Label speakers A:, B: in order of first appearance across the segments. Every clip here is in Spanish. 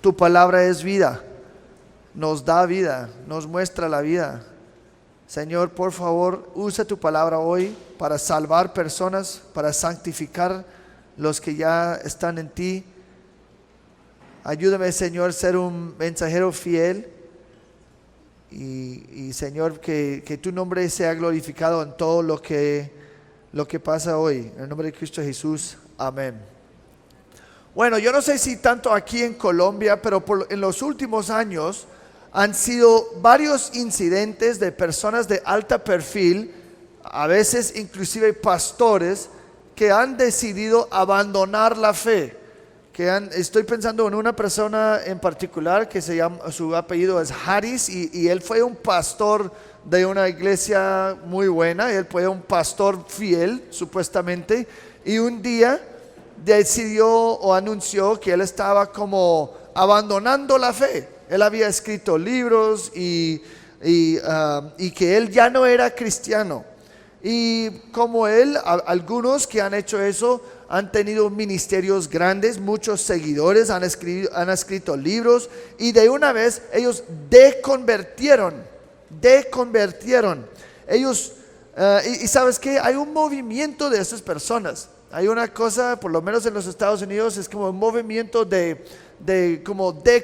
A: Tu palabra es vida, nos da vida, nos muestra la vida. Señor, por favor, usa tu palabra hoy para salvar personas, para santificar los que ya están en ti. Ayúdame, Señor, a ser un mensajero fiel y Señor, que tu nombre sea glorificado en todo lo que pasa hoy. En el nombre de Cristo Jesús, amén. Bueno, yo no sé si tanto aquí en Colombia, pero en los últimos años han sido varios incidentes de personas de alto perfil, a veces inclusive pastores, que han decidido abandonar la fe. Estoy pensando en una persona en particular que su apellido es Harris y él fue un pastor de una iglesia muy buena. Él fue un pastor fiel supuestamente, y un día decidió o anunció que él estaba como abandonando la fe. Él había escrito libros y que él ya no era cristiano. Y como él, algunos que han hecho eso han tenido ministerios grandes, muchos seguidores, han escrito libros, y de una vez ellos deconvertieron. Ellos, y sabes qué, hay un movimiento de esas personas. Hay una cosa, por lo menos en los Estados Unidos, es como un movimiento de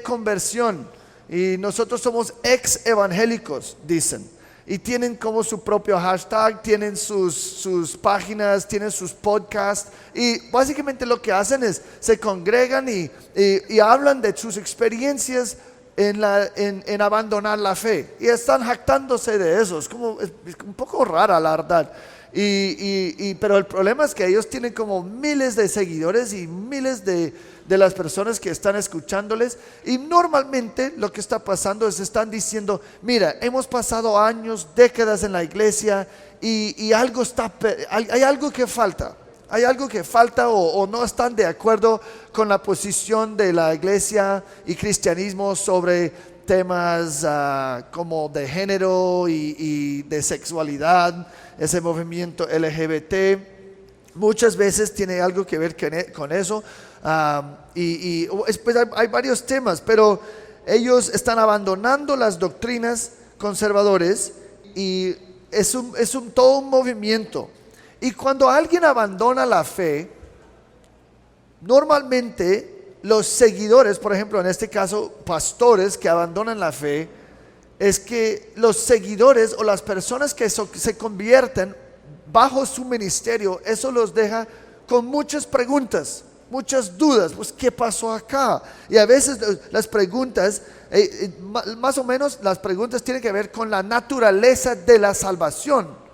A: conversión. Y nosotros somos ex evangélicos, dicen. Y tienen como su propio hashtag, tienen sus páginas, tienen sus podcasts. Y básicamente lo que hacen es, se congregan y hablan de sus experiencias en abandonar la fe. Y están jactándose de eso. Es un poco rara la verdad. Pero el problema es que ellos tienen como miles de seguidores y miles de las personas que están escuchándoles, y normalmente lo que está pasando es están diciendo: mira, hemos pasado años, décadas en la iglesia y hay algo que falta. Hay algo que falta, o no están de acuerdo con la posición de la iglesia y cristianismo sobre temas como de género y de sexualidad. Ese movimiento LGBT muchas veces tiene algo que ver con eso. Pues hay varios temas, pero ellos están abandonando las doctrinas conservadores y es todo un movimiento. Y cuando alguien abandona la fe, normalmente los seguidores, por ejemplo en este caso pastores que abandonan la fe, es que los seguidores o las personas que se convierten bajo su ministerio, eso los deja con muchas preguntas, muchas dudas. Pues ¿qué pasó acá? Y a veces las preguntas, más o menos las preguntas tienen que ver con la naturaleza de la salvación.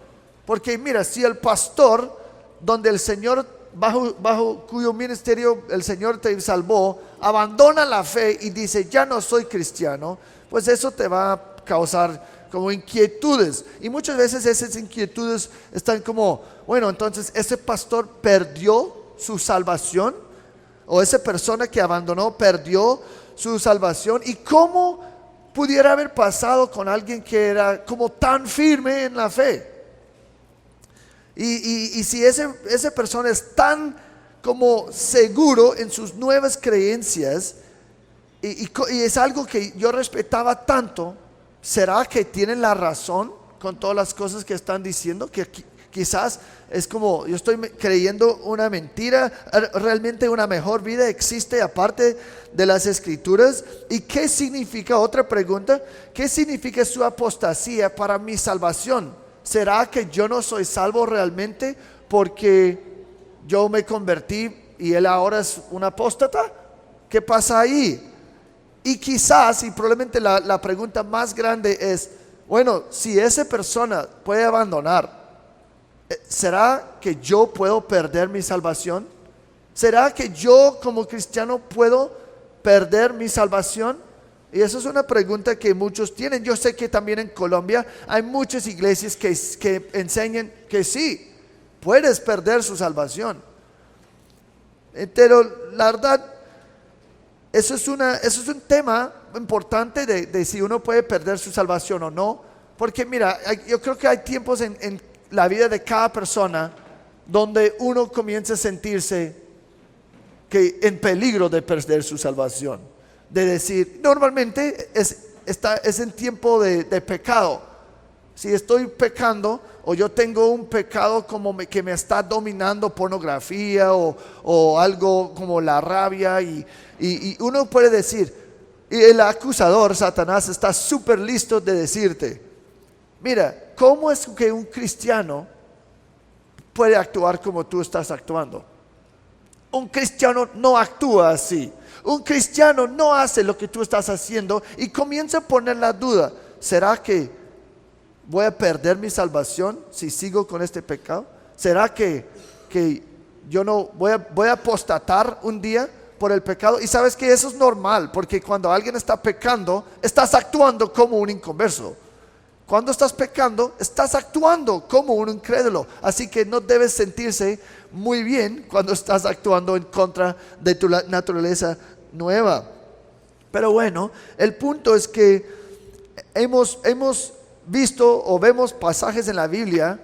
A: Porque mira, si el pastor donde el Señor, bajo cuyo ministerio el Señor te salvó, abandona la fe y dice: ya no soy cristiano, pues eso te va a causar como inquietudes. Y muchas veces esas inquietudes están como: bueno, entonces ese pastor perdió su salvación, o esa persona que abandonó perdió su salvación. ¿Y cómo pudiera haber pasado con alguien que era como tan firme en la fe? Y si esa persona es tan como seguro en sus nuevas creencias, y es algo que yo respetaba tanto, ¿será que tienen la razón con todas las cosas que están diciendo? Que quizás es como: yo estoy creyendo una mentira, realmente una mejor vida existe aparte de las escrituras. ¿Y qué significa? Otra pregunta: ¿qué significa su apostasía para mi salvación? ¿Será que yo no soy salvo realmente porque yo me convertí y él ahora es un apóstata? ¿Qué pasa ahí? Y quizás, y probablemente la pregunta más grande es: bueno, si esa persona puede abandonar, ¿será que yo puedo perder mi salvación? ¿Será que yo como cristiano puedo perder mi salvación? Y esa es una pregunta que muchos tienen. Yo sé que también en Colombia hay muchas iglesias que enseñan que sí, puedes perder su salvación. Pero la verdad, eso es un tema importante de si uno puede perder su salvación o no. Porque mira, yo creo que hay tiempos en la vida de cada persona donde uno comienza a sentirse que en peligro de perder su salvación. de decir, normalmente es en tiempo de pecado. Si estoy pecando o yo tengo un pecado que me está dominando, pornografía o algo como la rabia, y uno puede decir, y el acusador, Satanás, está súper listo de decirte, mira, ¿cómo es que un cristiano puede actuar como tú estás actuando? Un cristiano no actúa así. Un cristiano no hace lo que tú estás haciendo, y comienza a poner la duda, ¿será que voy a perder mi salvación si sigo con este pecado? ¿Será que yo no voy a apostatar un día por el pecado? Y sabes que eso es normal, porque cuando alguien está pecando, estás actuando como un inconverso. Cuando estás pecando, estás actuando como un incrédulo. Así que no debes sentirse muy bien cuando estás actuando en contra de tu naturaleza nueva. Pero bueno, el punto es que hemos visto o vemos pasajes en la Biblia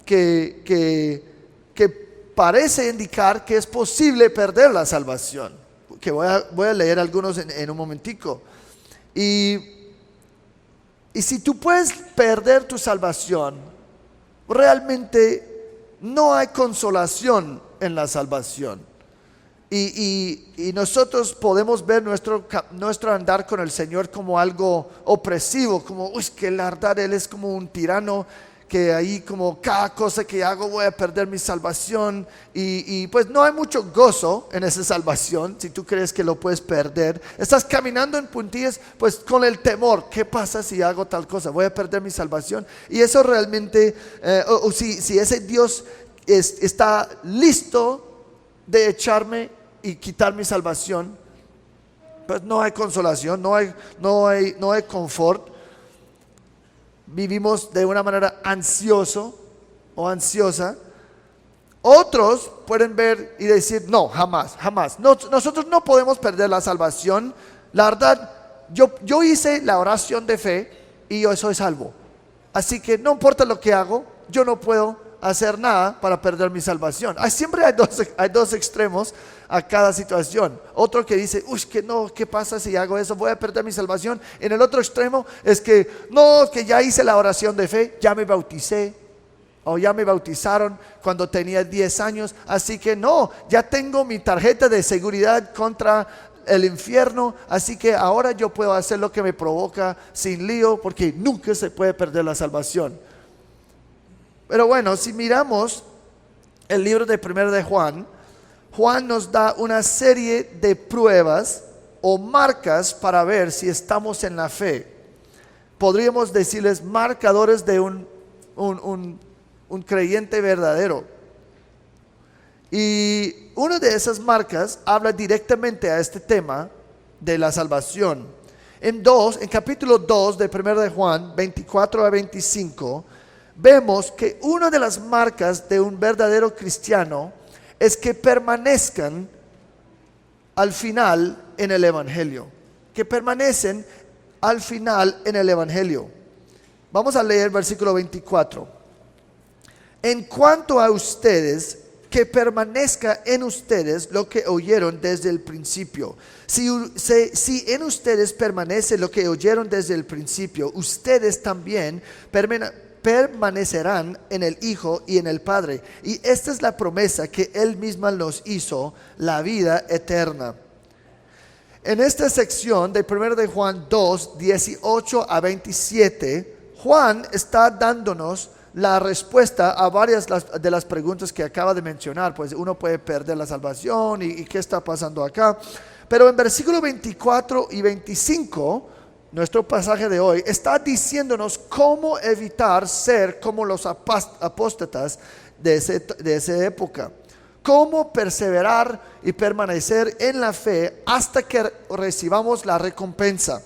A: que parece indicar que es posible perder la salvación. Que voy a leer algunos en un momentico. Y si tú puedes perder tu salvación, realmente no hay consolación en la salvación. Y nosotros podemos ver nuestro andar con el Señor como algo opresivo, como, uy, que la verdad Él es como un tirano, que ahí como cada cosa que hago voy a perder mi salvación. Y pues no hay mucho gozo en esa salvación si tú crees que lo puedes perder. Estás caminando en puntillas pues con el temor, ¿qué pasa si hago tal cosa? ¿Voy a perder mi salvación? Y eso realmente, si ese Dios está listo de echarme y quitar mi salvación, pues no hay consolación, no hay confort. Vivimos de una manera ansioso o ansiosa. Otros pueden ver y decir, no, jamás. Nosotros no podemos perder la salvación. La verdad, yo hice la oración de fe y yo soy salvo. Así que no importa lo que hago, yo no puedo hacer nada para perder mi salvación. Siempre hay dos extremos a cada situación. Otro que dice, uy, que no, ¿qué pasa si hago eso? Voy a perder mi salvación. En el otro extremo es que no, que ya hice la oración de fe, ya me bauticé, o ya me bautizaron cuando tenía 10 años, así que no, ya tengo mi tarjeta de seguridad contra el infierno, así que ahora yo puedo hacer lo que me provoca sin lío, porque nunca se puede perder la salvación. Pero bueno, si miramos el libro de 1 de Juan, Juan nos da una serie de pruebas o marcas para ver si estamos en la fe. Podríamos decirles marcadores de un creyente verdadero. Y una de esas marcas habla directamente a este tema de la salvación. En capítulo 2 de 1 de Juan, 24 a 25, vemos que una de las marcas de un verdadero cristiano es que permanezcan al final en el Evangelio. Que permanecen al final en el Evangelio. Vamos a leer versículo 24. En cuanto a ustedes, que permanezca en ustedes lo que oyeron desde el principio. Si en ustedes permanece lo que oyeron desde el principio, ustedes también permanecerán en el Hijo y en el Padre. Y esta es la promesa que Él mismo nos hizo, la vida eterna. En esta sección de 1 de Juan 2, 18 a 27, Juan está dándonos la respuesta a varias de las preguntas que acaba de mencionar. Pues uno puede perder la salvación y qué está pasando acá. Pero en versículo 24 y 25, nuestro pasaje de hoy está diciéndonos cómo evitar ser como los apóstatas de esa época. Cómo perseverar y permanecer en la fe hasta que recibamos la recompensa.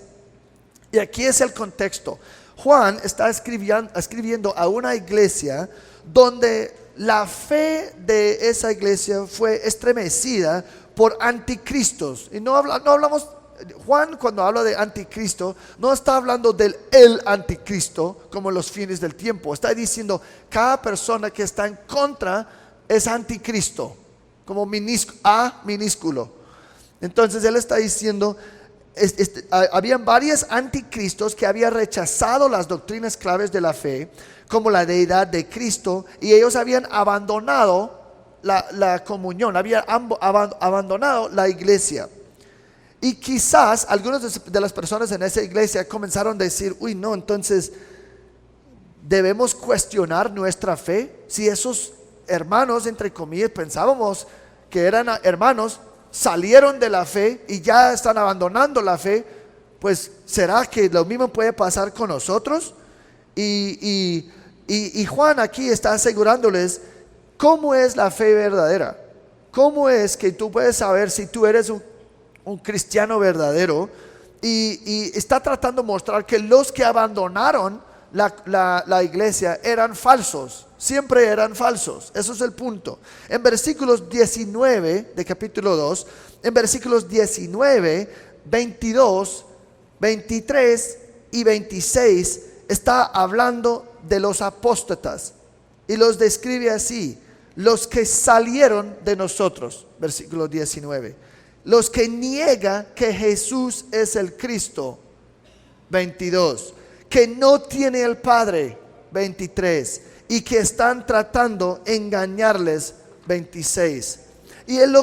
A: Y aquí es el contexto. Juan está escribiendo a una iglesia donde la fe de esa iglesia fue estremecida por anticristos. Y no hablamos, Juan cuando habla de anticristo, no está hablando del el anticristo como en los fines del tiempo. Está diciendo cada persona que está en contra es anticristo, como A minúsculo. Entonces él está diciendo habían varios anticristos que habían rechazado las doctrinas claves de la fe, como la deidad de Cristo, y ellos habían abandonado la comunión, habían abandonado la iglesia. Y quizás algunas de las personas en esa iglesia comenzaron a decir, uy, no, entonces debemos cuestionar nuestra fe. Si esos hermanos, entre comillas, pensábamos que eran hermanos, salieron de la fe y ya están abandonando la fe, pues ¿será que lo mismo puede pasar con nosotros? Y Juan aquí está asegurándoles cómo es la fe verdadera. Cómo es que tú puedes saber si tú eres un cristiano verdadero, y está tratando de mostrar que los que abandonaron la iglesia eran falsos, siempre eran falsos. Eso es el punto. En versículos 19 de capítulo 2, en versículos 19, 22, 23 y 26 está hablando de los apóstatas y los describe así: los que salieron de nosotros, versículo 19, los que niegan que Jesús es el Cristo, 22, que no tiene el Padre, 23, y que están tratando de engañarles, 26. Y él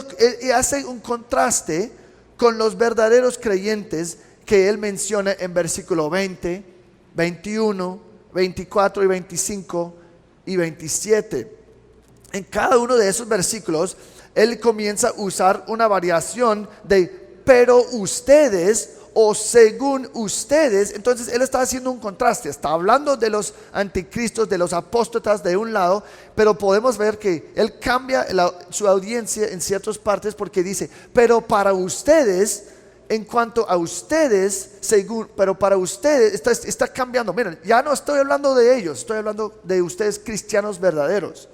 A: hace un contraste con los verdaderos creyentes que él menciona en versículo 20, 21, 24 y 25 y 27. En cada uno de esos versículos él comienza a usar una variación de pero ustedes o según ustedes. Entonces él está haciendo un contraste, está hablando de los anticristos, de los apóstatas de un lado, pero podemos ver que él cambia su audiencia en ciertas partes, porque dice pero para ustedes, en cuanto a ustedes, según, pero para ustedes está cambiando. Miren, ya no estoy hablando de ellos, estoy hablando de ustedes, cristianos verdaderos.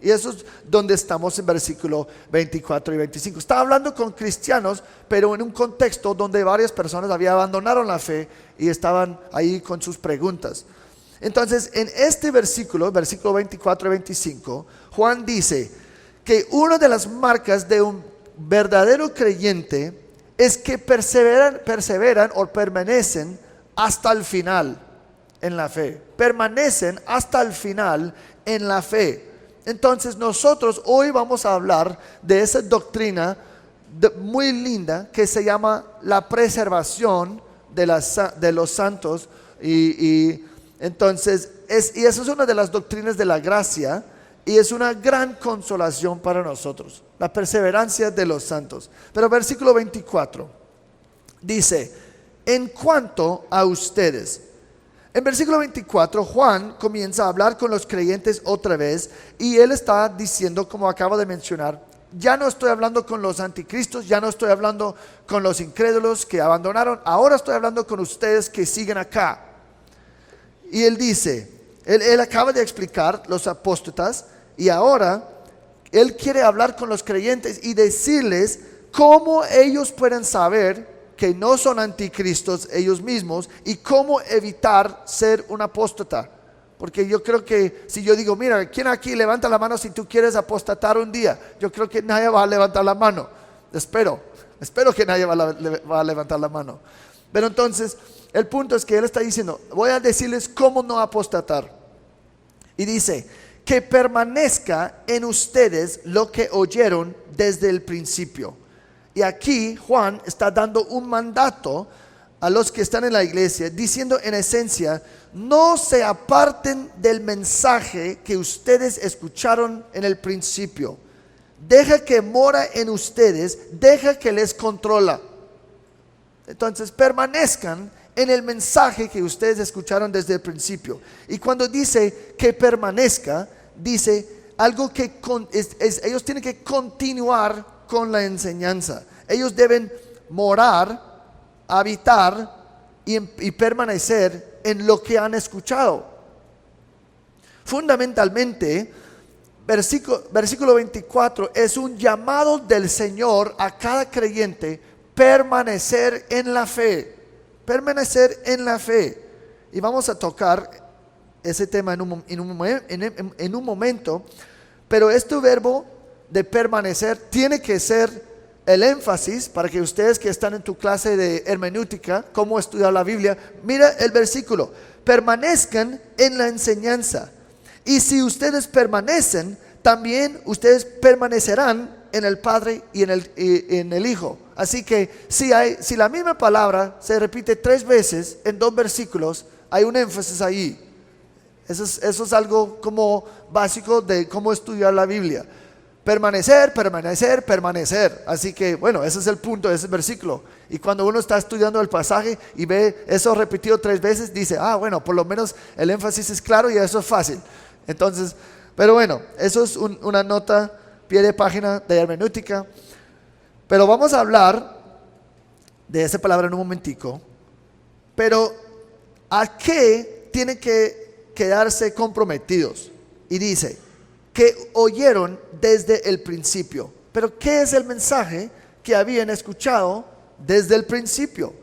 A: Y eso es donde estamos en versículo 24 y 25. Está hablando con cristianos, pero en un contexto donde varias personas habían abandonado la fe y estaban ahí con sus preguntas. Entonces, en este versículo 24 y 25, Juan dice que una de las marcas de un verdadero creyente es que perseveran o permanecen hasta el final en la fe. Permanecen hasta el final en la fe. Entonces nosotros hoy vamos a hablar de esa doctrina muy linda que se llama la preservación de los santos, y entonces y eso es una de las doctrinas de la gracia, y es una gran consolación para nosotros, la perseverancia de los santos. Pero versículo 24 dice: en cuanto a ustedes. En versículo 24, Juan comienza a hablar con los creyentes otra vez, y él está diciendo, como acabo de mencionar, ya no estoy hablando con los anticristos, ya no estoy hablando con los incrédulos que abandonaron, ahora estoy hablando con ustedes que siguen acá. Y él dice, él acaba de explicar los apóstatas, y ahora él quiere hablar con los creyentes y decirles cómo ellos pueden saber que no son anticristos ellos mismos, y cómo evitar ser un apóstata. Porque yo creo que si yo digo, mira, ¿quién aquí levanta la mano si tú quieres apostatar un día? Yo creo que nadie va a levantar la mano. Espero que nadie va a levantar la mano. Pero entonces el punto es que él está diciendo, voy a decirles cómo no apostatar. Y dice, que permanezca en ustedes lo que oyeron desde el principio. Y aquí Juan está dando un mandato a los que están en la iglesia, diciendo en esencia, no se aparten del mensaje que ustedes escucharon en el principio. Deja que mora en ustedes, deja que les controla. Entonces permanezcan en el mensaje que ustedes escucharon desde el principio. Y cuando dice que permanezca, dice algo que ellos tienen que continuar con la enseñanza. Ellos deben morar, habitar y permanecer en lo que han escuchado. Fundamentalmente, versículo 24 es un llamado del Señor a cada creyente: permanecer en la fe, permanecer en la fe. Y vamos a tocar ese tema en un momento, pero este verbo de permanecer tiene que ser el énfasis para que ustedes que están en tu clase de hermenéutica, cómo estudiar la Biblia, mira el versículo: permanezcan en la enseñanza. Y si ustedes permanecen, también ustedes permanecerán en el Padre y en el Hijo. Así que si la misma palabra se repite 3 veces en 2 versículos, hay un énfasis ahí. Eso es algo como básico de cómo estudiar la Biblia. Permanecer, permanecer, permanecer. Así que bueno, ese es el punto de ese versículo. Y cuando uno está estudiando el pasaje y ve eso repetido 3 veces, dice, bueno, por lo menos el énfasis es claro y eso es fácil. Entonces, pero bueno, eso es una nota, pie de página de hermenéutica. Pero vamos a hablar de esa palabra en un momentico. Pero ¿a qué tienen que quedarse comprometidos? Y dice que oyeron desde el principio. Pero ¿qué es el mensaje que habían escuchado desde el principio?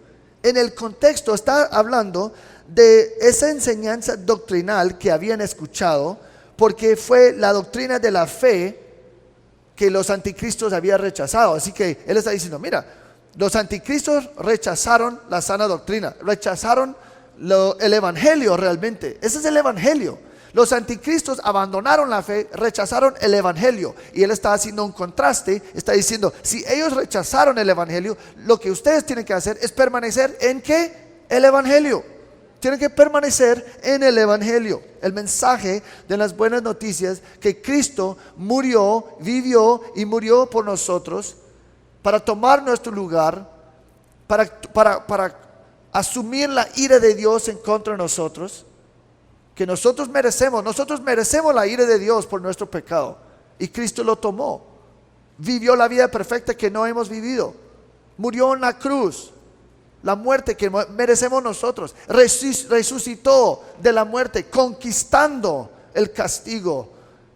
A: En el contexto está hablando de esa enseñanza doctrinal que habían escuchado, porque fue la doctrina de la fe que los anticristos habían rechazado. Así que él está diciendo, mira, los anticristos rechazaron la sana doctrina, rechazaron el evangelio realmente. Ese es el evangelio. Los anticristos abandonaron la fe, rechazaron el evangelio. Y él está haciendo un contraste, está diciendo, si ellos rechazaron el evangelio, lo que ustedes tienen que hacer es permanecer en ¿qué? El evangelio. Tienen que permanecer en el evangelio, el mensaje de las buenas noticias, que Cristo murió, vivió y murió por nosotros para tomar nuestro lugar, para asumir la ira de Dios en contra de nosotros, que nosotros merecemos la ira de Dios por nuestro pecado, y Cristo lo tomó, vivió la vida perfecta que no hemos vivido, murió en la cruz, la muerte que merecemos nosotros, resucitó de la muerte, conquistando el castigo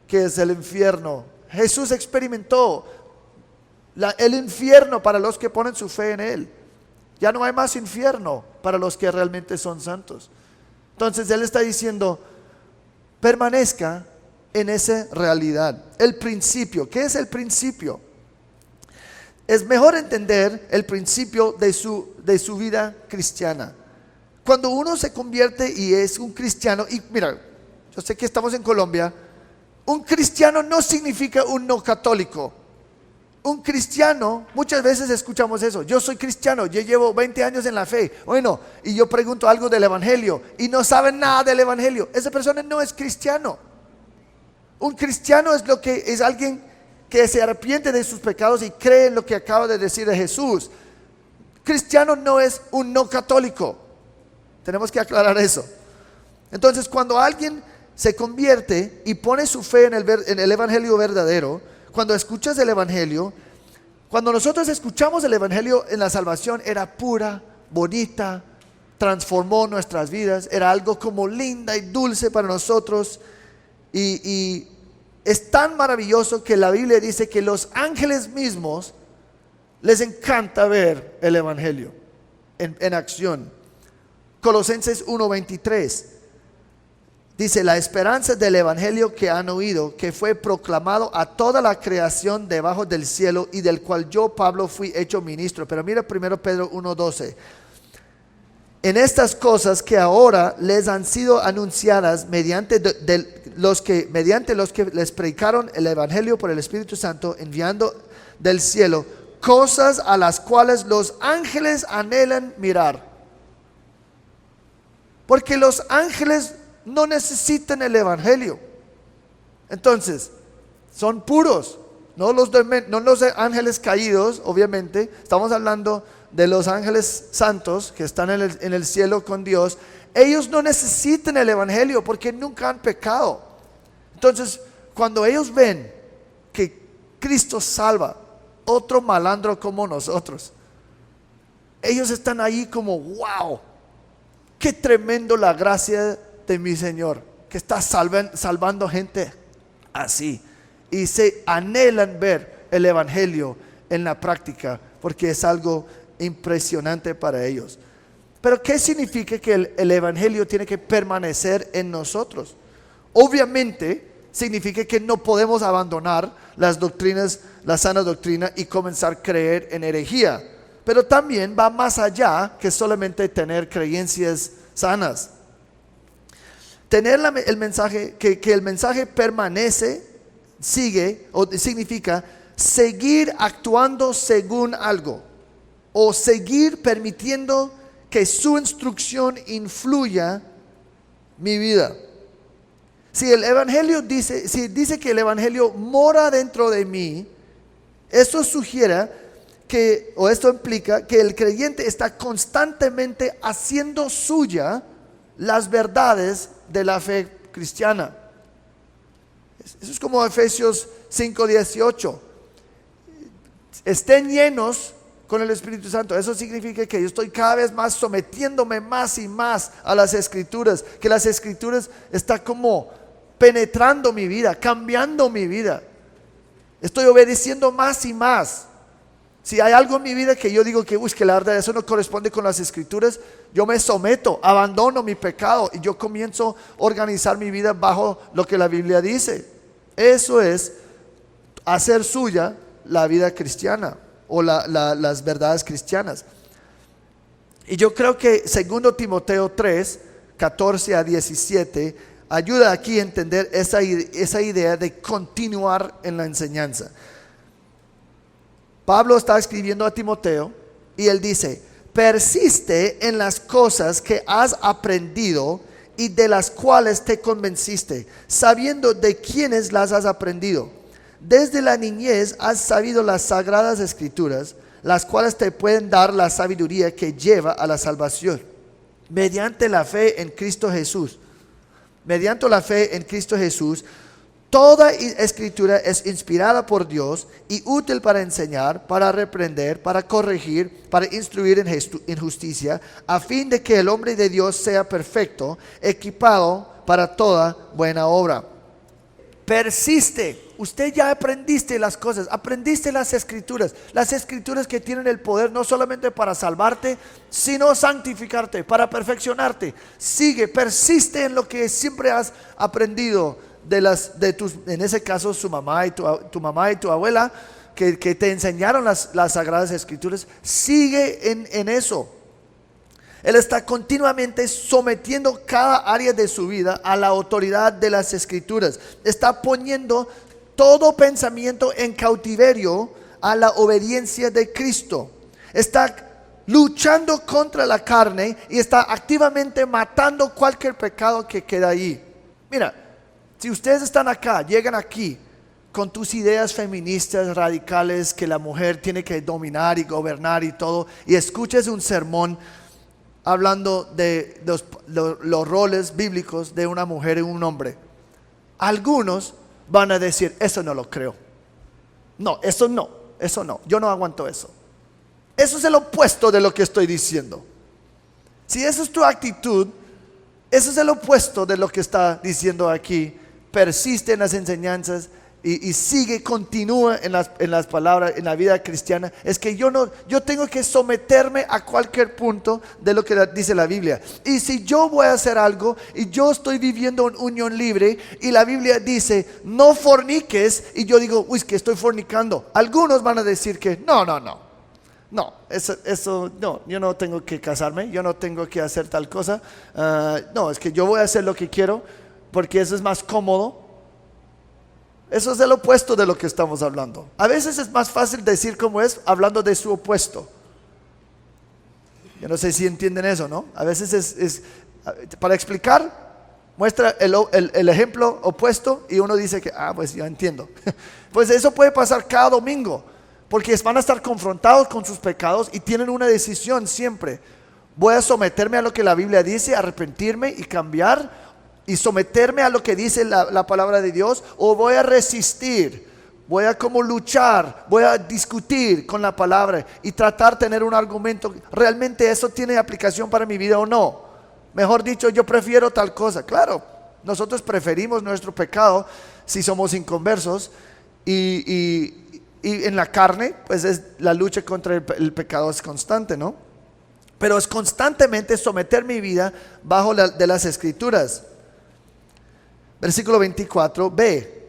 A: que es el infierno. Jesús experimentó el infierno para los que ponen su fe en Él. Ya no hay más infierno para los que realmente son santos. Entonces Él está diciendo, permanezca en esa realidad. El principio, ¿qué es el principio? Es mejor entender el principio de su vida cristiana. Cuando uno se convierte y es un cristiano, y mira, yo sé que estamos en Colombia, un cristiano no significa un no católico. Un cristiano, muchas veces escuchamos eso, yo soy cristiano, yo llevo 20 años en la fe, bueno, y yo pregunto algo del evangelio y no saben nada del evangelio. Esa persona no es cristiano. Un cristiano es alguien que se arrepiente de sus pecados y cree en lo que acaba de decir de Jesús. Cristiano no es un no católico. Tenemos que aclarar eso. Entonces, cuando alguien se convierte y pone su fe en el evangelio verdadero, cuando escuchas el evangelio, cuando nosotros escuchamos el evangelio en la salvación, era pura, bonita, transformó nuestras vidas, era algo como linda y dulce para nosotros, y es tan maravilloso que la Biblia dice que los ángeles mismos les encanta ver el evangelio en acción. Colosenses 1:23 dice, la esperanza del evangelio que han oído, que fue proclamado a toda la creación debajo del cielo, y del cual yo, Pablo, fui hecho ministro. Pero mira 1 Pedro 1:12. En estas cosas que ahora les han sido anunciadas mediante los que les predicaron el evangelio por el Espíritu Santo, enviando del cielo, cosas a las cuales los ángeles anhelan mirar. Porque los ángeles no necesitan el evangelio. Entonces, son puros, no los ángeles caídos, obviamente. Estamos hablando de los ángeles santos que están en el cielo con Dios. Ellos no necesitan el evangelio porque nunca han pecado. Entonces, cuando ellos ven que Cristo salva otro malandro como nosotros, ellos están ahí como, wow, qué tremendo la gracia de mi Señor, que está salvando gente así. Y se anhelan ver el evangelio en la práctica, porque es algo impresionante para ellos. Pero ¿qué significa que el evangelio tiene que permanecer en nosotros? Obviamente significa que no podemos abandonar las doctrinas la sana doctrina y comenzar a creer en herejía. Pero también va más allá que solamente tener creencias sanas. Tener el mensaje, que el mensaje permanece, sigue, o significa seguir actuando según algo, o seguir permitiendo que su instrucción influya mi vida. Si el evangelio dice que el evangelio mora dentro de mí, eso sugiere o esto implica que el creyente está constantemente haciendo suya las verdades de la fe cristiana. Eso es como Efesios 5:18. Estén llenos con el Espíritu Santo. Eso significa que yo estoy cada vez más sometiéndome más y más a las Escrituras, que las Escrituras están como penetrando mi vida, cambiando mi vida. Estoy obedeciendo más y más. Si hay algo en mi vida que yo digo que la verdad eso no corresponde con las Escrituras, yo me someto, abandono mi pecado y yo comienzo a organizar mi vida bajo lo que la Biblia dice. Eso es hacer suya la vida cristiana o las verdades cristianas. Y yo creo que 2 Timoteo 3, 14 a 17 ayuda aquí a entender esa idea de continuar en la enseñanza. Pablo está escribiendo a Timoteo y él dice: persiste en las cosas que has aprendido y de las cuales te convenciste, sabiendo de quiénes las has aprendido. Desde la niñez has sabido las sagradas escrituras, las cuales te pueden dar la sabiduría que lleva a la salvación, mediante la fe en Cristo Jesús. Mediante la fe en Cristo Jesús. Toda escritura es inspirada por Dios y útil para enseñar, para reprender, para corregir, para instruir en justicia, a fin de que el hombre de Dios sea perfecto, equipado para toda buena obra. Persiste. Usted ya aprendiste las cosas, aprendiste las escrituras que tienen el poder no solamente para salvarte, sino santificarte, para perfeccionarte. Sigue, persiste en lo que siempre has aprendido en ese caso tu mamá y tu abuela que te enseñaron las sagradas escrituras. Sigue en eso. Él está continuamente sometiendo cada área de su vida a la autoridad de las escrituras. Está poniendo todo pensamiento en cautiverio a la obediencia de Cristo. Está luchando contra la carne y está activamente matando cualquier pecado que queda ahí. Mira, si ustedes están acá, llegan aquí con tus ideas feministas radicales que la mujer tiene que dominar y gobernar y todo, y escuches un sermón hablando de los roles bíblicos de una mujer y un hombre, algunos van a decir: eso no lo creo. No, eso no, yo no aguanto eso. Eso es el opuesto de lo que estoy diciendo. Si esa es tu actitud, eso es el opuesto de lo que está diciendo aquí. Persiste en las enseñanzas y sigue, continúa en las palabras, en la vida cristiana. Es que yo tengo que someterme a cualquier punto de lo que dice la Biblia. Y si yo voy a hacer algo y yo estoy viviendo en unión libre y la Biblia dice no forniques, y yo digo que estoy fornicando, algunos van a decir que no, eso no, yo no tengo que casarme, yo no tengo que hacer tal cosa. No, es que yo voy a hacer lo que quiero porque eso es más cómodo. Eso es el opuesto de lo que estamos hablando. A veces es más fácil decir como es hablando de su opuesto. Yo no sé si entienden eso, ¿no? A veces es para explicar, muestra el ejemplo opuesto y uno dice que, pues ya entiendo. Pues eso puede pasar cada domingo, porque van a estar confrontados con sus pecados y tienen una decisión siempre. Voy a someterme a lo que la Biblia dice, arrepentirme y cambiar y someterme a lo que dice la palabra de Dios, o voy a resistir, voy a como luchar, voy a discutir con la palabra y tratar de tener un argumento. ¿Realmente eso tiene aplicación para mi vida o no? Mejor dicho, yo prefiero tal cosa. Claro, nosotros preferimos nuestro pecado si somos inconversos y en la carne pues es la lucha contra el pecado es constante, ¿no? Pero es constantemente someter mi vida bajo de las escrituras. Versículo 24, B.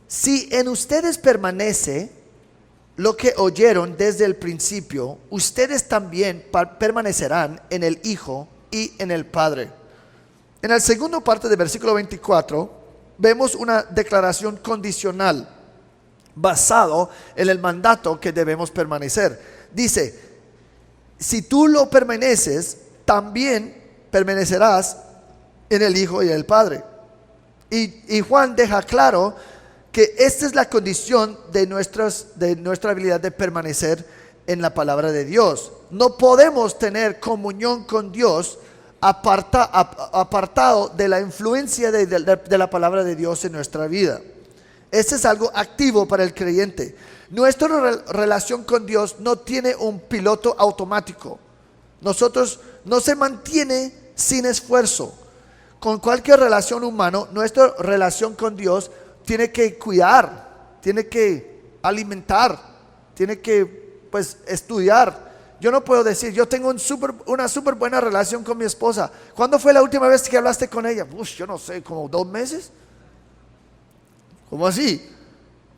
A: Si en ustedes permanece lo que oyeron desde el principio, ustedes también permanecerán en el Hijo y en el Padre. En la segunda parte del versículo 24 vemos una declaración condicional basado en el mandato que debemos permanecer. Dice, si tú lo permaneces, también permanecerás en el Hijo y en el Padre. Y Juan deja claro que esta es la condición de nuestra habilidad de permanecer en la palabra de Dios. No podemos tener comunión con Dios apartado de la influencia de la palabra de Dios en nuestra vida. Este es algo activo para el creyente. Nuestra relación con Dios no tiene un piloto automático. Nosotros no se mantiene sin esfuerzo. Con cualquier relación humana, nuestra relación con Dios tiene que cuidar, tiene que alimentar, tiene que estudiar. Yo no puedo decir, yo tengo una súper buena relación con mi esposa. ¿Cuándo fue la última vez que hablaste con ella? Yo no sé, como 2 meses. ¿Cómo así?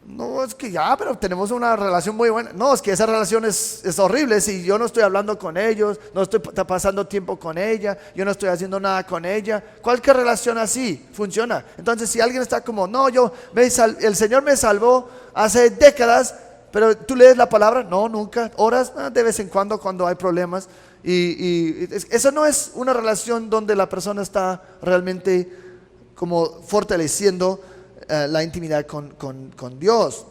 A: No, es que ya, pero tenemos una relación muy buena. No, es que esa relación es horrible. Si yo no estoy hablando con ellos, no estoy pasando tiempo con ella, yo no estoy haciendo nada con ella. Cualquier relación así funciona. Entonces, si alguien está como, no, el Señor me salvó hace décadas, pero tú lees la palabra, no, nunca. Oras de vez en cuando hay problemas. Y eso no es una relación donde la persona está realmente como fortaleciendo la intimidad con Dios.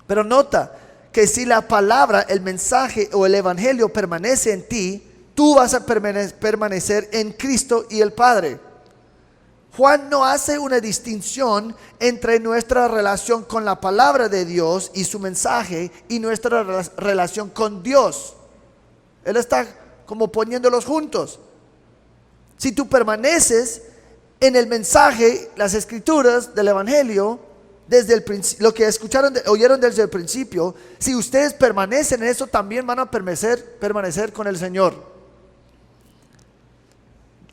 A: Pero nota que si la palabra, el mensaje o el evangelio permanece en ti, tú vas a permanecer en Cristo y el Padre. Juan no hace una distinción entre nuestra relación con la palabra de Dios y su mensaje y nuestra relación con Dios. Él está como poniéndolos juntos. Si tú permaneces en el mensaje, las escrituras del evangelio, desde el lo que oyeron desde el principio, si ustedes permanecen en eso, también van a permanecer con el Señor.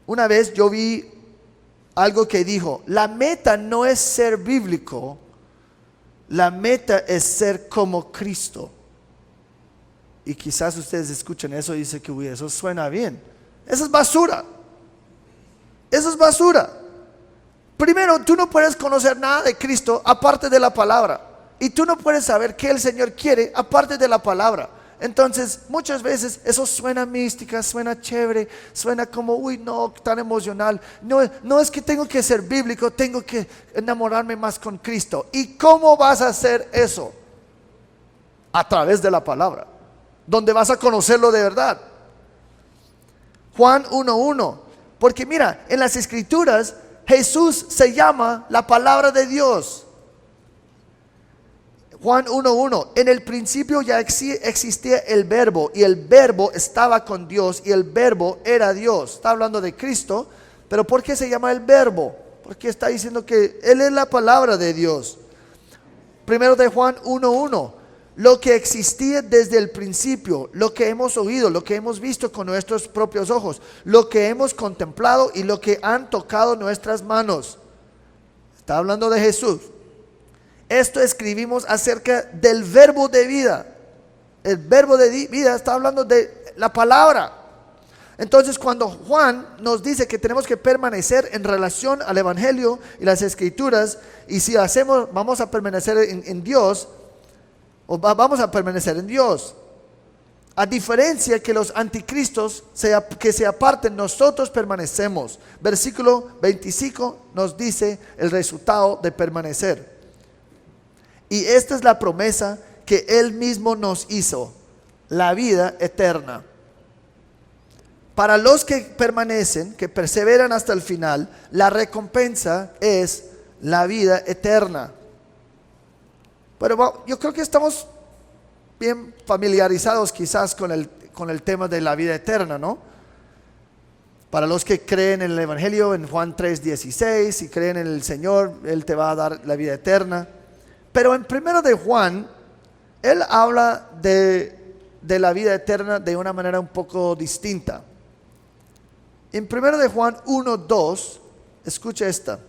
A: Una vez yo vi algo que dijo, la meta no es ser bíblico, la meta es ser como Cristo. Y quizás ustedes escuchen eso y dicen que uy, eso suena bien. Eso es basura. Eso es basura. Primero, tú no puedes conocer nada de Cristo aparte de la palabra. Y tú no puedes saber qué el Señor quiere aparte de la palabra. Entonces, muchas veces eso suena mística, suena chévere, suena como, uy, no, tan emocional. No es que tengo que ser bíblico, tengo que enamorarme más con Cristo. ¿Y cómo vas a hacer eso? A través de la palabra, donde vas a conocerlo de verdad. Juan 1:1. Porque mira, en las escrituras Jesús se llama la palabra de Dios. Juan 1:1. En el principio ya existía el verbo, y el verbo estaba con Dios, y el verbo era Dios. Está hablando de Cristo, pero ¿por qué se llama el verbo? Porque está diciendo que Él es la palabra de Dios. Primero de Juan 1:1. Lo que existía desde el principio, lo que hemos oído, lo que hemos visto con nuestros propios ojos, lo que hemos contemplado y lo que han tocado nuestras manos. Está hablando de Jesús. Esto escribimos acerca del verbo de vida. El verbo de vida está hablando de la palabra. Entonces, cuando Juan nos dice que tenemos que permanecer en relación al evangelio y las escrituras, y si hacemos, vamos a permanecer en Dios, o vamos a permanecer en Dios. A diferencia que los anticristos que se aparten, nosotros permanecemos. Versículo 25 nos dice el resultado de permanecer. Y esta es la promesa que Él mismo nos hizo, la vida eterna. Para los que permanecen, que perseveran hasta el final, la recompensa es la vida eterna. Pero yo creo que estamos bien familiarizados quizás con el tema de la vida eterna, ¿no? Para los que creen en el evangelio, en Juan 3:16, si creen en el Señor, Él te va a dar la vida eterna. Pero en primero de Juan, Él habla de la vida eterna de una manera un poco distinta. En primero de Juan 1:2, escucha esta.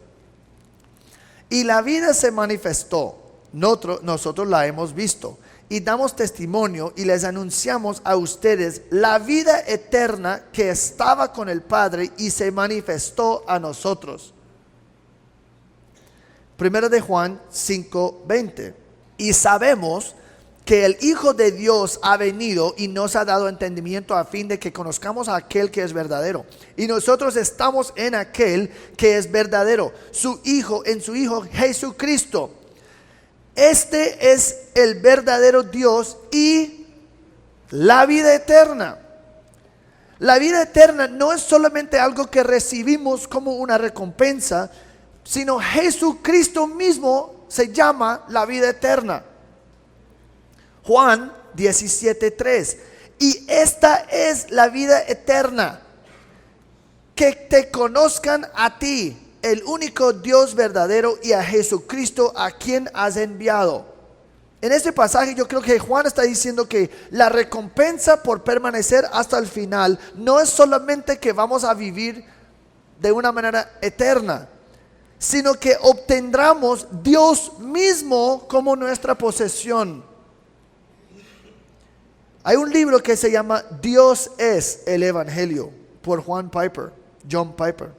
A: Y la vida se manifestó, nosotros la hemos visto y damos testimonio y les anunciamos a ustedes la vida eterna que estaba con el Padre y se manifestó a nosotros. Primero de Juan 5:20. Y sabemos que el Hijo de Dios ha venido y nos ha dado entendimiento a fin de que conozcamos a aquel que es verdadero. Y nosotros estamos en aquel que es verdadero, en su Hijo Jesucristo. Este es el verdadero Dios y la vida eterna. La vida eterna no es solamente algo que recibimos como una recompensa, sino Jesucristo mismo se llama la vida eterna. Juan 17:3. Y esta es la vida eterna, que te conozcan a ti, el único Dios verdadero, y a Jesucristo a quien has enviado. En este pasaje yo creo que Juan está diciendo que la recompensa por permanecer hasta el final no es solamente que vamos a vivir de una manera eterna, sino que obtendremos Dios mismo como nuestra posesión. Hay un libro que se llama Dios es el Evangelio, por John Piper,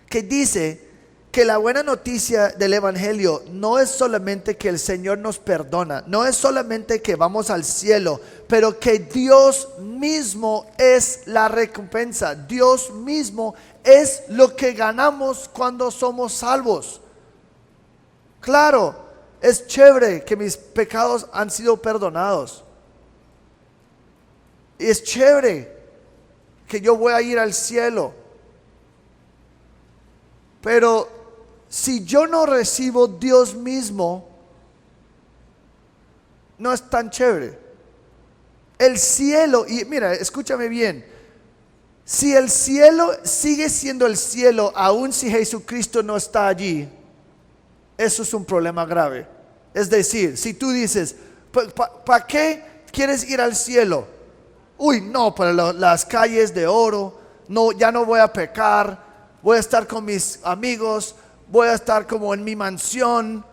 A: que dice que la buena noticia del Evangelio no es solamente que el Señor nos perdona, no es solamente que vamos al cielo, pero que Dios mismo es la recompensa. Dios mismo es lo que ganamos cuando somos salvos. Claro, es chévere que mis pecados han sido perdonados. Es chévere que yo voy a ir al cielo. Pero si yo no recibo Dios mismo, no es tan chévere. El cielo, y mira, escúchame bien, si el cielo sigue siendo el cielo, aun si Jesucristo no está allí, eso es un problema grave. Es decir, si tú dices, ¿para qué quieres ir al cielo? Uy, no, para las calles de oro, no, ya no voy a pecar, voy a estar con mis amigos, voy a estar como en mi mansión.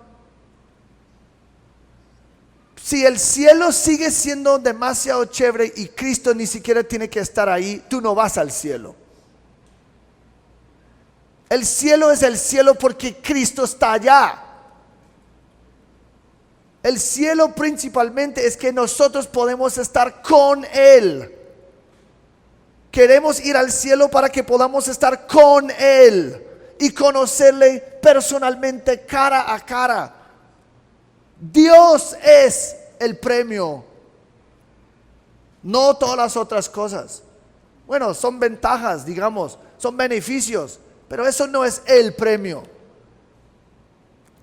A: Si el cielo sigue siendo demasiado chévere y Cristo ni siquiera tiene que estar ahí, tú no vas al cielo. El cielo es el cielo porque Cristo está allá. El cielo principalmente es que nosotros podemos estar con Él. Queremos ir al cielo para que podamos estar con Él y conocerle personalmente cara a cara. Dios es el premio, no todas las otras cosas. Bueno, son ventajas, digamos, son beneficios, pero eso no es el premio.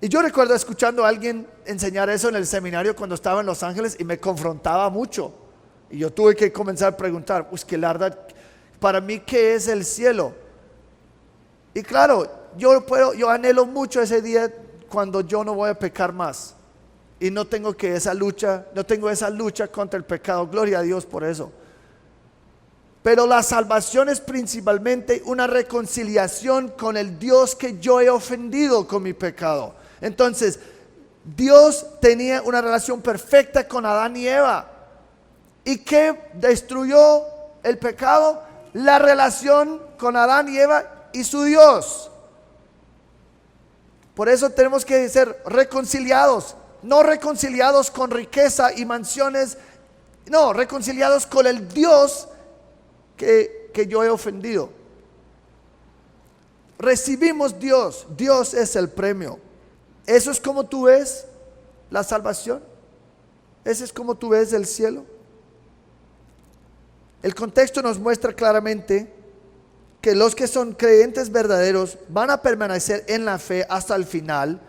A: Y yo recuerdo escuchando a alguien enseñar eso en el seminario cuando estaba en Los Ángeles y me confrontaba mucho. Y yo tuve que comenzar a preguntar, pues que la verdad, para mí, ¿qué es el cielo? Y claro, yo anhelo mucho ese día cuando yo no voy a pecar más. Y no tengo esa lucha contra el pecado. Gloria a Dios por eso. Pero la salvación es principalmente una reconciliación con el Dios que yo he ofendido con mi pecado. Entonces, Dios tenía una relación perfecta con Adán y Eva. ¿Y qué destruyó el pecado? La relación con Adán y Eva y su Dios. Por eso tenemos que ser reconciliados. No reconciliados con riqueza y mansiones. No, reconciliados con el Dios que yo he ofendido. Recibimos Dios. Dios es el premio. ¿Eso es como tú ves la salvación? ¿Ese es como tú ves el cielo? El contexto nos muestra claramente que los que son creyentes verdaderos van a permanecer en la fe hasta el final,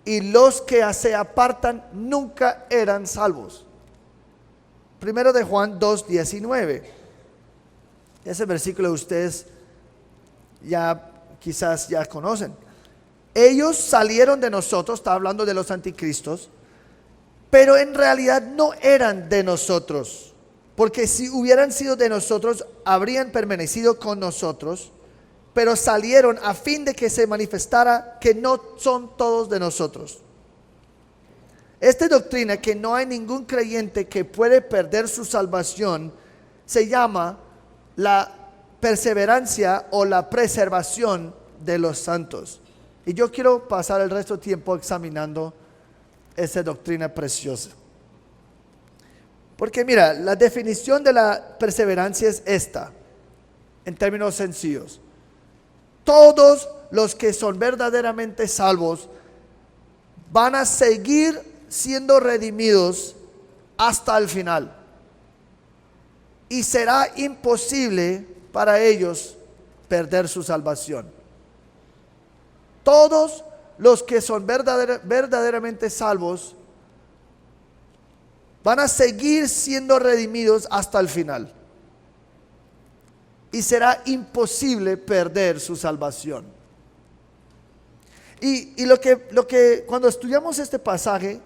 A: y los que se apartan nunca eran salvos. Primero de Juan 2:19. Ese versículo ustedes quizás ya conocen. Ellos salieron de nosotros, está hablando de los anticristos, pero en realidad no eran de nosotros, porque si hubieran sido de nosotros, habrían permanecido con nosotros, pero salieron a fin de que se manifestara que no son todos de nosotros. Esta doctrina que no hay ningún creyente que puede perder su salvación se llama la perseverancia o la preservación de los santos. Y yo quiero pasar el resto del tiempo examinando esa doctrina preciosa. Porque mira, la definición de la perseverancia es esta, en términos sencillos. Todos los que son verdaderamente salvos van a seguir siendo redimidos hasta el final. Y será imposible para ellos perder su salvación. Todos los que son verdaderamente salvos van a seguir siendo redimidos hasta el final. Y será imposible perder su salvación. Y lo que cuando estudiamos este pasaje,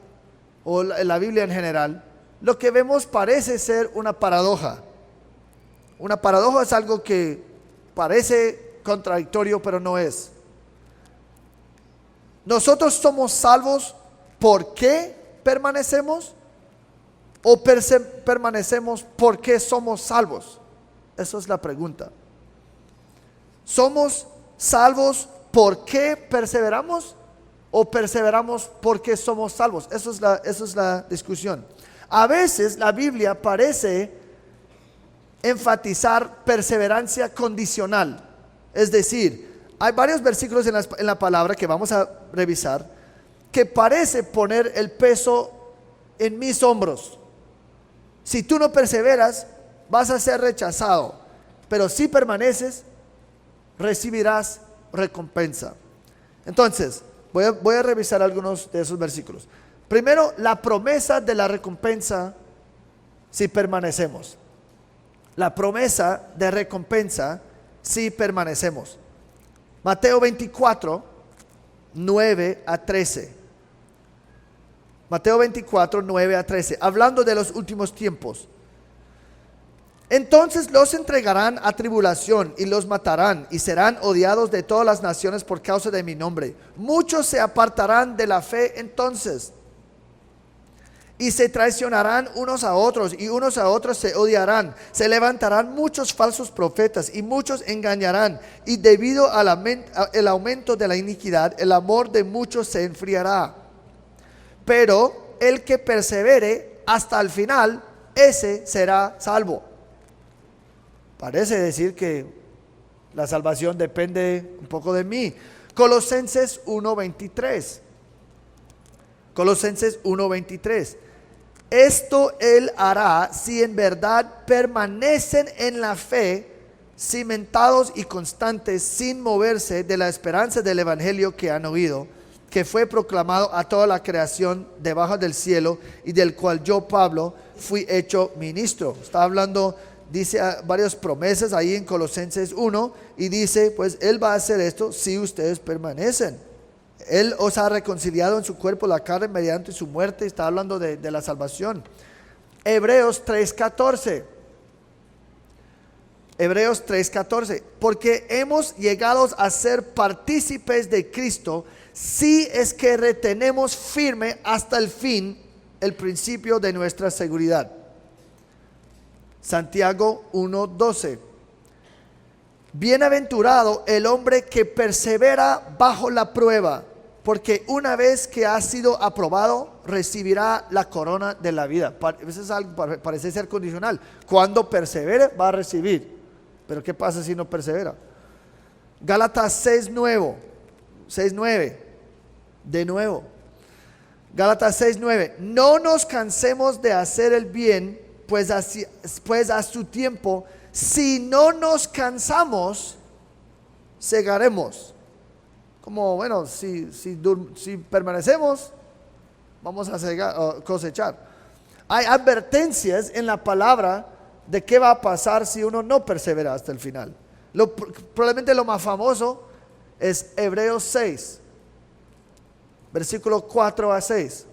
A: o la Biblia en general, lo que vemos parece ser una paradoja. Una paradoja es algo que parece contradictorio, pero no es. Nosotros somos salvos porque permanecemos, o permanecemos porque somos salvos. Esa es la pregunta. ¿Somos salvos porque perseveramos o perseveramos porque somos salvos? Esa es la discusión. A veces la Biblia parece enfatizar perseverancia condicional. Es decir, hay varios versículos en la palabra que vamos a revisar que parece poner el peso en mis hombros. Si tú no perseveras, vas a ser rechazado, pero si permaneces, recibirás recompensa. Entonces, voy a revisar algunos de esos versículos. Primero, la promesa de la recompensa si permanecemos. La promesa de recompensa si permanecemos. Mateo 24, 9 a 13. Mateo 24, 9 a 13. Hablando de los últimos tiempos. Entonces los entregarán a tribulación y los matarán y serán odiados de todas las naciones por causa de mi nombre. Muchos se apartarán de la fe entonces y se traicionarán unos a otros y unos a otros se odiarán. Se levantarán muchos falsos profetas y muchos engañarán, y debido al aumento de la iniquidad, el amor de muchos se enfriará. Pero el que persevere hasta el final, ese será salvo. Parece decir que la salvación depende un poco de mí. Colosenses 1:23. Colosenses 1:23. Esto Él hará si en verdad permanecen en la fe, cimentados y constantes, sin moverse de la esperanza del evangelio que han oído, que fue proclamado a toda la creación debajo del cielo, y del cual yo, Pablo, fui hecho ministro. Está hablando, dice varias promesas ahí en Colosenses 1, y dice, pues Él va a hacer esto si ustedes permanecen. Él os ha reconciliado en su cuerpo la carne mediante su muerte. Está hablando de la salvación. Hebreos 3:14. Hebreos 3:14. Porque hemos llegado a ser partícipes de Cristo, si es que retenemos firme hasta el fin el principio de nuestra seguridad. Santiago 1:12. Bienaventurado el hombre que persevera bajo la prueba, porque una vez que ha sido aprobado, recibirá la corona de la vida. A veces algo parece ser condicional. Cuando persevere, va a recibir. Pero ¿qué pasa si no persevera? Gálatas 6:9. De nuevo. Gálatas 6:9. No nos cansemos de hacer el bien, pues a su tiempo, si no nos cansamos, segaremos. Como bueno, si permanecemos, vamos a cosechar. Hay advertencias en la palabra de qué va a pasar si uno no persevera hasta el final. Probablemente lo más famoso es Hebreos 6, versículos 4 a 6.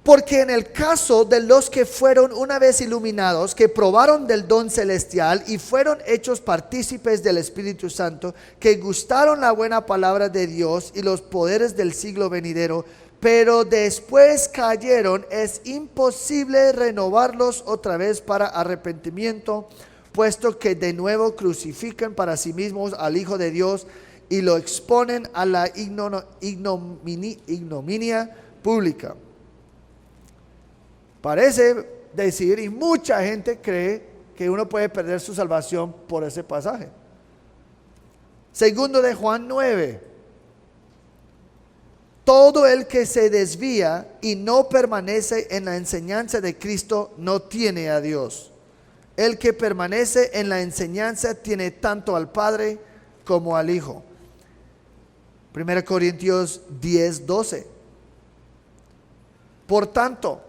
A: Porque en el caso de los que fueron una vez iluminados, que probaron del don celestial y fueron hechos partícipes del Espíritu Santo, que gustaron la buena palabra de Dios y los poderes del siglo venidero, pero después cayeron, es imposible renovarlos otra vez para arrepentimiento, puesto que de nuevo crucifican para sí mismos al Hijo de Dios y lo exponen a la ignominia pública. Parece decir, y mucha gente cree, que uno puede perder su salvación por ese pasaje. Segundo de Juan 9. Todo el que se desvía y no permanece en la enseñanza de Cristo no tiene a Dios. El que permanece en la enseñanza tiene tanto al Padre como al Hijo. 1 Corintios 10:12. Por tanto,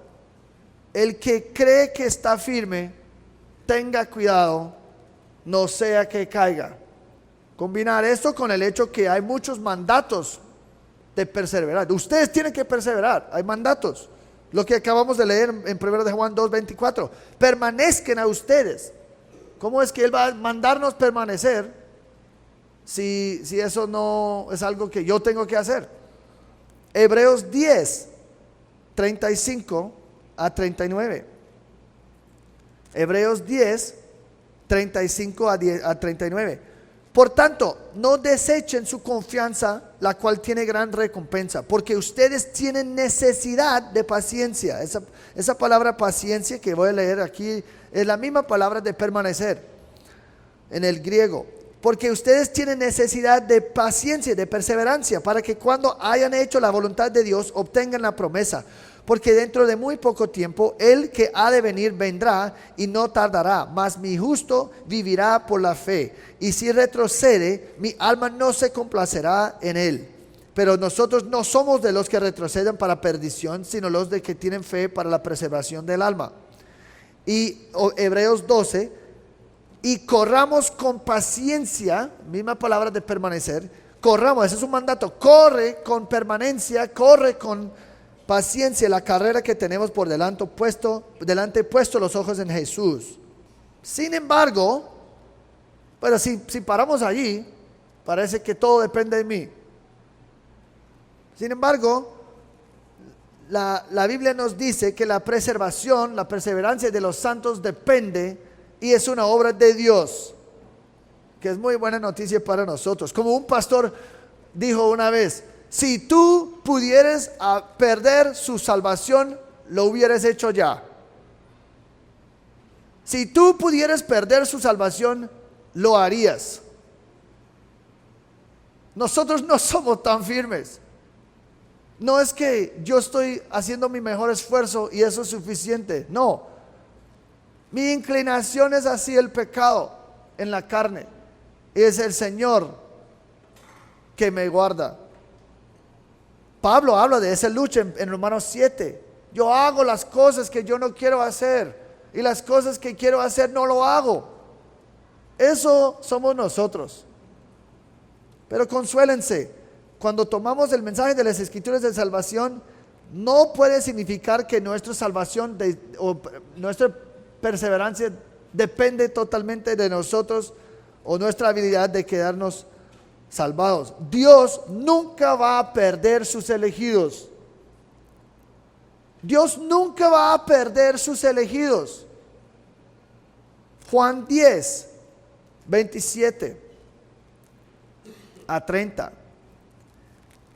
A: el que cree que está firme, tenga cuidado, no sea que caiga. Combinar esto con el hecho que hay muchos mandatos de perseverar. Ustedes tienen que perseverar, hay mandatos. Lo que acabamos de leer en 1 de Juan 2:24. Permanezcan a ustedes. ¿Cómo es que Él va a mandarnos permanecer si eso no es algo que yo tengo que hacer? Hebreos 10:35 a 39. Hebreos 10:35 a 39. Por tanto, no desechen su confianza, la cual tiene gran recompensa, porque ustedes tienen necesidad de paciencia. Esa palabra paciencia que voy a leer aquí es la misma palabra de permanecer en el griego. Porque ustedes tienen necesidad de paciencia, de perseverancia, para que cuando hayan hecho la voluntad de Dios obtengan la promesa. Porque dentro de muy poco tiempo el que ha de venir vendrá y no tardará, mas mi justo vivirá por la fe. Y si retrocede, mi alma no se complacerá en él. Pero nosotros no somos de los que retroceden para perdición, sino los de que tienen fe para la preservación del alma. Y Hebreos 12, y corramos con paciencia, misma palabra de permanecer, corramos, ese es un mandato, corre con permanencia, corre con paciencia la carrera que tenemos por delante, puesto los ojos en Jesús. Sin embargo, pero si paramos allí, parece que todo depende de mí. Sin embargo, la Biblia nos dice que la preservación, la perseverancia de los santos depende y es una obra de Dios, que es muy buena noticia para nosotros. Como un pastor dijo una vez, si tú pudieras perder su salvación, lo hubieras hecho ya. Si tú pudieras perder su salvación, lo harías. Nosotros no somos tan firmes. No es que yo estoy haciendo mi mejor esfuerzo y eso es suficiente. No. Mi inclinación es hacia el pecado en la carne. Y es el Señor que me guarda. Pablo habla de esa lucha en Romanos 7. Yo hago las cosas que yo no quiero hacer y las cosas que quiero hacer no lo hago. Eso somos nosotros. Pero consuélense, cuando tomamos el mensaje de las Escrituras de salvación, no puede significar que nuestra salvación o nuestra perseverancia depende totalmente de nosotros o nuestra habilidad de quedarnos salvados. Dios nunca va a perder sus elegidos. Dios nunca va a perder sus elegidos. Juan 10:27 a 30.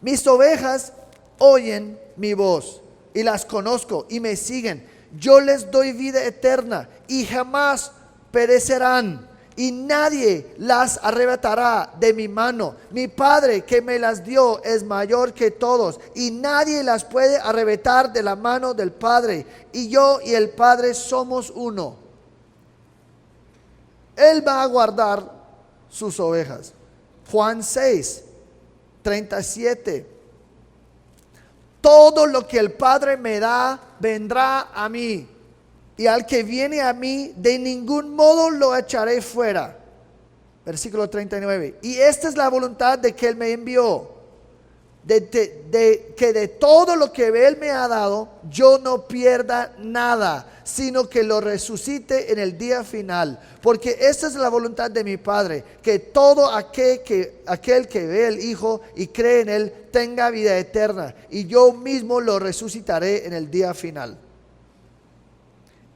A: Mis ovejas oyen mi voz y las conozco y me siguen. Yo les doy vida eterna y jamás perecerán y nadie las arrebatará de mi mano. Mi Padre que me las dio es mayor que todos y nadie las puede arrebatar de la mano del Padre. Y yo y el Padre somos uno. Él va a guardar sus ovejas. Juan 6:37. Todo lo que el Padre me da vendrá a mí, y al que viene a mí de ningún modo lo echaré fuera. Versículo 39. Y esta es la voluntad de que Él me envió, que de todo lo que Él me ha dado, yo no pierda nada, sino que lo resucite en el día final. Porque esta es la voluntad de mi Padre, que todo aquel que ve al Hijo y cree en Él tenga vida eterna, y yo mismo lo resucitaré en el día final.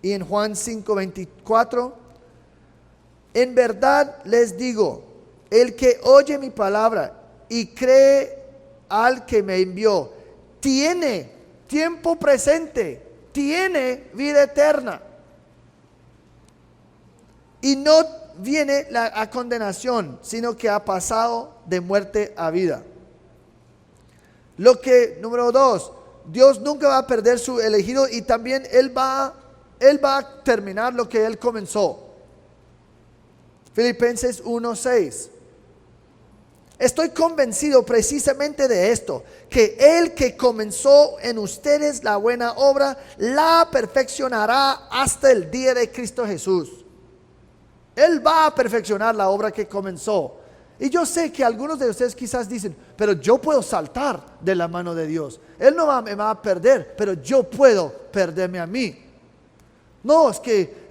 A: Y en Juan 5:24, en verdad les digo, el que oye mi palabra y cree al que me envió, tiene tiempo presente, tiene vida eterna, y no viene a condenación, sino que ha pasado de muerte a vida. Número 2, Dios nunca va a perder su elegido, y también Él va a terminar lo que Él comenzó. Filipenses 1:6. Estoy convencido precisamente de esto, que el que comenzó en ustedes la buena obra, la perfeccionará hasta el día de Cristo Jesús. Él va a perfeccionar la obra que comenzó. Y yo sé que algunos de ustedes quizás dicen, pero yo puedo saltar de la mano de Dios. Él no me va a perder, pero yo puedo perderme a mí. No, es que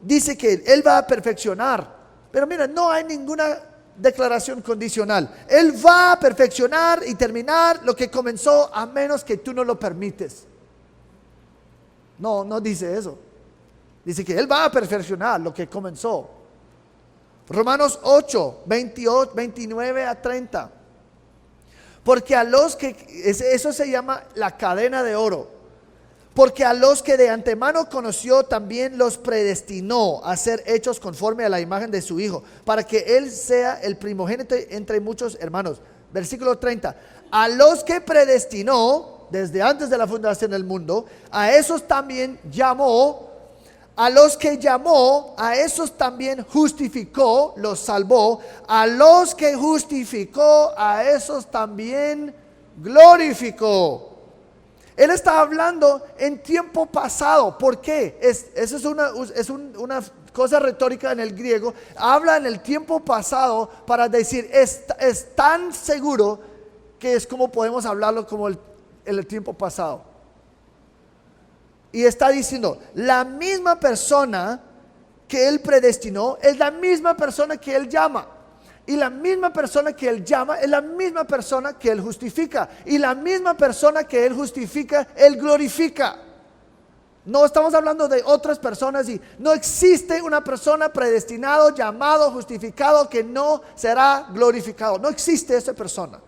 A: dice que Él va a perfeccionar. Pero mira, no hay ninguna declaración condicional. Él va a perfeccionar y terminar lo que comenzó, a menos que tú no lo permites. No dice eso. Dice que Él va a perfeccionar lo que comenzó. Romanos 8, 28, 29 a 30. Porque a los que, eso se llama la cadena de oro. Porque a los que de antemano conoció, también los predestinó a ser hechos conforme a la imagen de su Hijo, para que Él sea el primogénito entre muchos hermanos. Versículo 30. A los que predestinó desde antes de la fundación del mundo, a esos también llamó. A los que llamó, a esos también justificó, los salvó. A los que justificó, a esos también glorificó. Él está hablando en tiempo pasado. ¿Por qué? Eso es una cosa retórica en el griego. Habla en el tiempo pasado para decir, es tan seguro que es como podemos hablarlo como el tiempo pasado. Y está diciendo, la misma persona que Él predestinó es la misma persona que Él llama. Y la misma persona que Él llama es la misma persona que Él justifica. Y la misma persona que Él justifica, Él glorifica. No estamos hablando de otras personas, y no existe una persona predestinado, llamado, justificado que no será glorificado. No existe esa persona.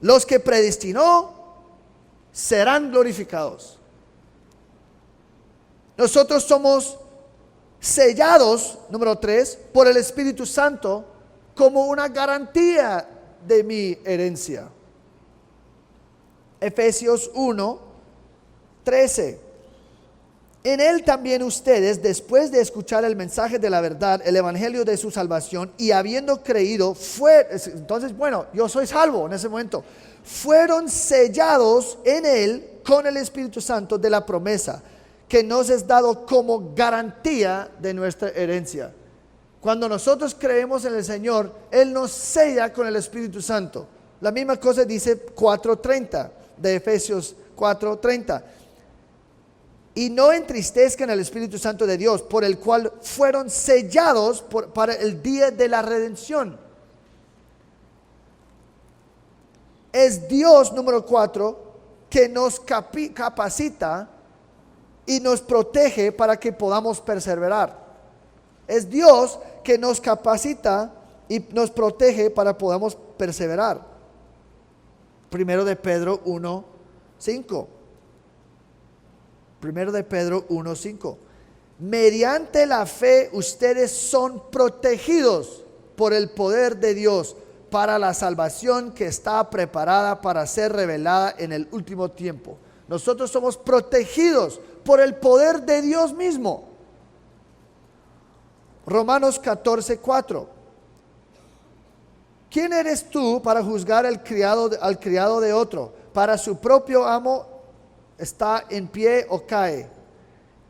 A: Los que predestinó serán glorificados. Nosotros somos sellados, número 3, por el Espíritu Santo como una garantía de mi herencia. Efesios 1:13. En Él también ustedes, después de escuchar el mensaje de la verdad, el evangelio de su salvación, y habiendo creído, entonces, bueno, yo soy salvo en ese momento, fueron sellados en Él con el Espíritu Santo de la promesa, que nos es dado como garantía de nuestra herencia. Cuando nosotros creemos en el Señor, Él nos sella con el Espíritu Santo. La misma cosa dice 4:30 de Efesios 4:30. Y no entristezcan el Espíritu Santo de Dios, por el cual fueron sellados para el día de la redención. Es Dios, número 4, que nos capacita y nos protege para que podamos perseverar. Es Dios que nos capacita y nos protege para que podamos perseverar. Primero de Pedro 1:5. Primero de Pedro 1:5. Mediante la fe ustedes son protegidos por el poder de Dios para la salvación que está preparada para ser revelada en el último tiempo. Nosotros somos protegidos por el poder de Dios mismo. Romanos 14:4. ¿Quién eres tú para juzgar al criado de otro? Para su propio amo está en pie o cae.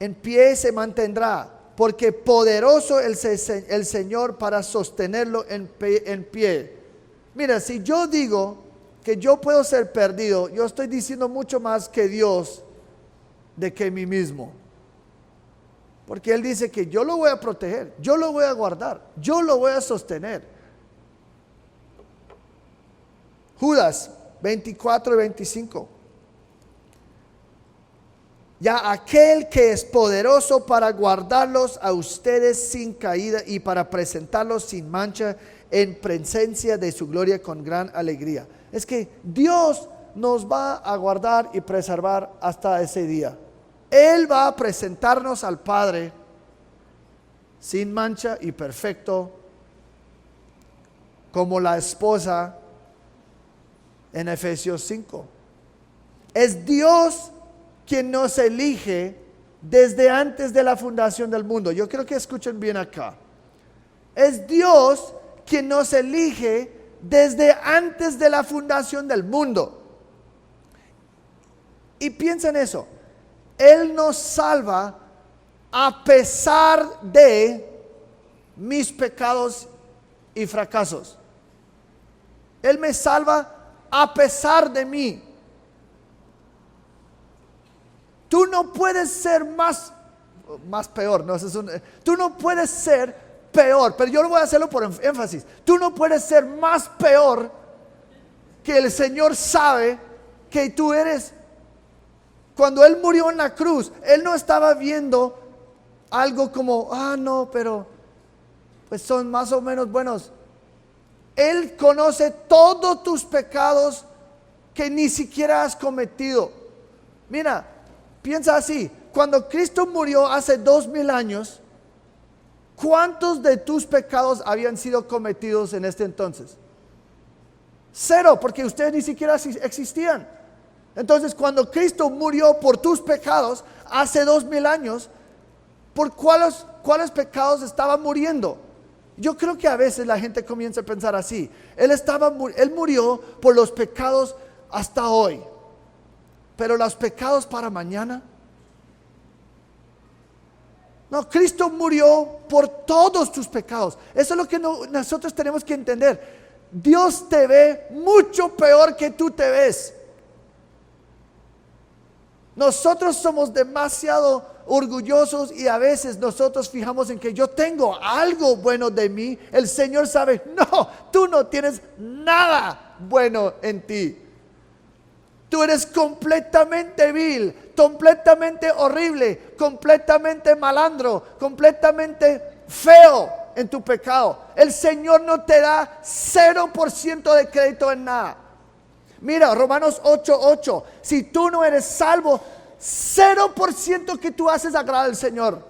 A: En pie se mantendrá, porque poderoso el Señor para sostenerlo en pie. Mira, si yo digo que yo puedo ser perdido, yo estoy diciendo mucho más que Dios de que mí mismo. Porque Él dice que yo lo voy a proteger, yo lo voy a guardar, yo lo voy a sostener. Judas 24 y 25. Ya aquel que es poderoso para guardarlos a ustedes sin caída y para presentarlos sin mancha en presencia de su gloria con gran alegría. Es que Dios nos va a guardar y preservar hasta ese día. Él va a presentarnos al Padre sin mancha y perfecto, como la esposa en Efesios 5. Es Dios quien nos elige desde antes de la fundación del mundo. Yo creo que escuchen bien acá. Es Dios quien nos elige desde antes de la fundación del mundo. Y piensa en eso. Él nos salva a pesar de mis pecados y fracasos. Él me salva a pesar de mí. Tú no puedes ser más peor, ¿no? Tú no puedes ser peor, pero yo lo voy a hacerlo por énfasis. Tú no puedes ser más peor que el Señor sabe que tú eres. Cuando Él murió en la cruz, Él no estaba viendo algo como, no, pero pues son más o menos buenos. Él conoce todos tus pecados que ni siquiera has cometido. Mira, piensa así, cuando Cristo murió hace 2000 años, ¿cuántos de tus pecados habían sido cometidos en este entonces? 0, porque ustedes ni siquiera existían. Entonces, cuando Cristo murió por tus pecados hace 2000 años, ¿por cuáles pecados estaba muriendo? Yo creo que a veces la gente comienza a pensar así. Él murió por los pecados hasta hoy, pero los pecados para mañana. No, Cristo murió por todos tus pecados. Eso es lo que nosotros tenemos que entender. Dios te ve mucho peor que tú te ves. Nosotros somos demasiado orgullosos y a veces nosotros fijamos en que yo tengo algo bueno de mí. El Señor sabe, no, tú no tienes nada bueno en ti. Tú eres completamente vil, completamente horrible, completamente malandro, completamente feo en tu pecado. El Señor no te da 0% de crédito en nada. Mira, Romanos 8:8. Si tú no eres salvo, 0% que tú haces agrada al Señor.